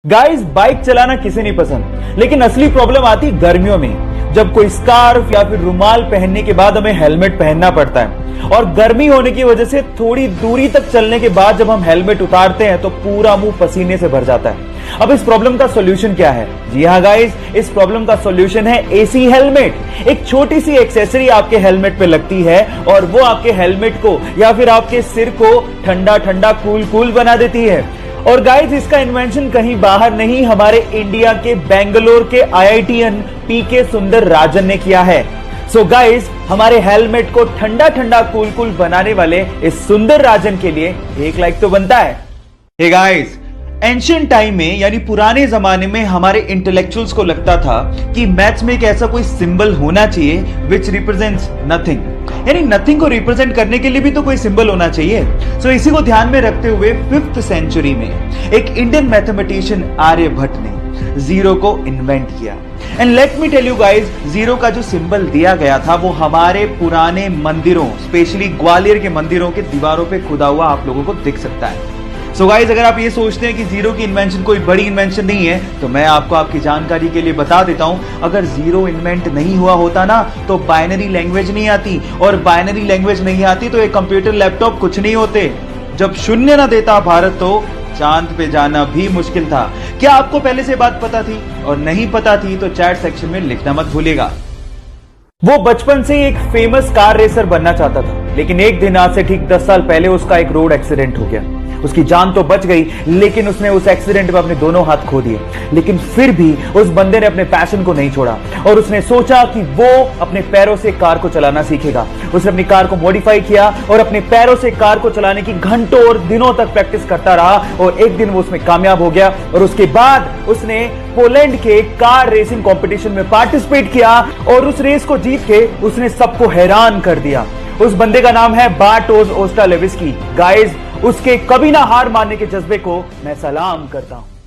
Guys, bike चलाना किसे नहीं पसंद, लेकिन असली प्रॉब्लम आती गर्मियों में, जब कोई स्कार्फ या फिर रुमाल पहनने के बाद हमें हेलमेट पहनना पड़ता है। और गर्मी होने की वजह से थोड़ी दूरी तक चलने के बाद जब हम हेलमेट उतारते हैं तो पूरा मुंह पसीने से भर जाता है। अब इस प्रॉब्लम का सॉल्यूशन क्या है? जी हाँ गाइस, इस प्रॉब्लम का सॉल्यूशन है एसी हेलमेट। एक छोटी सी एक्सेसरी आपके हेलमेट पे लगती है और वो आपके हेलमेट को या फिर आपके सिर को ठंडा ठंडा कूल कूल बना देती है। और गाइस, इसका इन्वेंशन कहीं बाहर नहीं, हमारे इंडिया के बेंगलोर के आईआईटीएन पीके सुंदर राजन ने किया है। सो गाइस, हमारे हेलमेट को ठंडा ठंडा कूल कूल बनाने वाले इस सुंदर राजन के लिए एक लाइक तो बनता है। हे गाइस, एंशिएंट टाइम में यानी पुराने जमाने में हमारे इंटेलेक्चुअल्स को लगता था कि मैथ्स में एक ऐसा कोई सिंबल होना चाहिए विच रिप्रेजेंट्स नथिंग, यानी नथिंग को रिप्रेजेंट करने के लिए भी तो कोई सिंबल होना चाहिए। सो इसी को ध्यान में रखते हुए 5th सेंचुरी में एक इंडियन मैथमेटिशियन आर्यभट्ट ने जीरो को इन्वेंट किया। And let me tell you guys, zero का जो सिंबल दिया गया था वो हमारे पुराने मंदिरों, स्पेशली ग्वालियर के मंदिरों के दीवारों पे खुदा हुआ आप लोगों को दिख सकता है। सो गाइस, अगर आप ये सोचते हैं कि जीरो की इन्वेंशन कोई बड़ी इन्वेंशन नहीं है, तो मैं आपको आपकी जानकारी के लिए बता देता हूं, अगर जीरो इन्वेंट नहीं हुआ होता ना तो बाइनरी लैंग्वेज नहीं आती, और बाइनरी लैंग्वेज नहीं आती तो एक कंप्यूटर लैपटॉप कुछ नहीं होते। जब शून्य ना देता भारत तो चांद पे जाना भी मुश्किल था। क्या आपको पहले से बात पता थी? और नहीं पता थी तो चैट सेक्शन में लिखना मत भूलिएगा। वो बचपन से एक फेमस कार रेसर बनना चाहता था, लेकिन एक दिन आज से ठीक 10 साल पहले उसका एक रोड एक्सीडेंट हो गया। उसकी जान तो बच गई, लेकिन उसने उस एक्सीडेंट में अपने दोनों हाथ खो दिए। लेकिन फिर भी उस बंदे ने अपने पैशन को नहीं छोड़ा और उसने सोचा कि वो अपने पैरों से कार को चलाना सीखेगा। उसने अपनी कार को मॉडिफाई किया और अपने पैरों से कार को चलाने की घंटों और दिनों तक प्रैक्टिस करता रहा और एक दिन वो उसमें कामयाब हो गया। और उसके बाद उसने पोलैंड के कार रेसिंग कंपटीशन में पार्टिसिपेट किया और उस रेस को जीत के उसने सबको हैरान कर दिया। उस बंदे का नाम है बार्टोस ओस्टालेविस्की। गाइस, उसके कभी ना हार मानने के जज्बे को मैं सलाम करता हूं।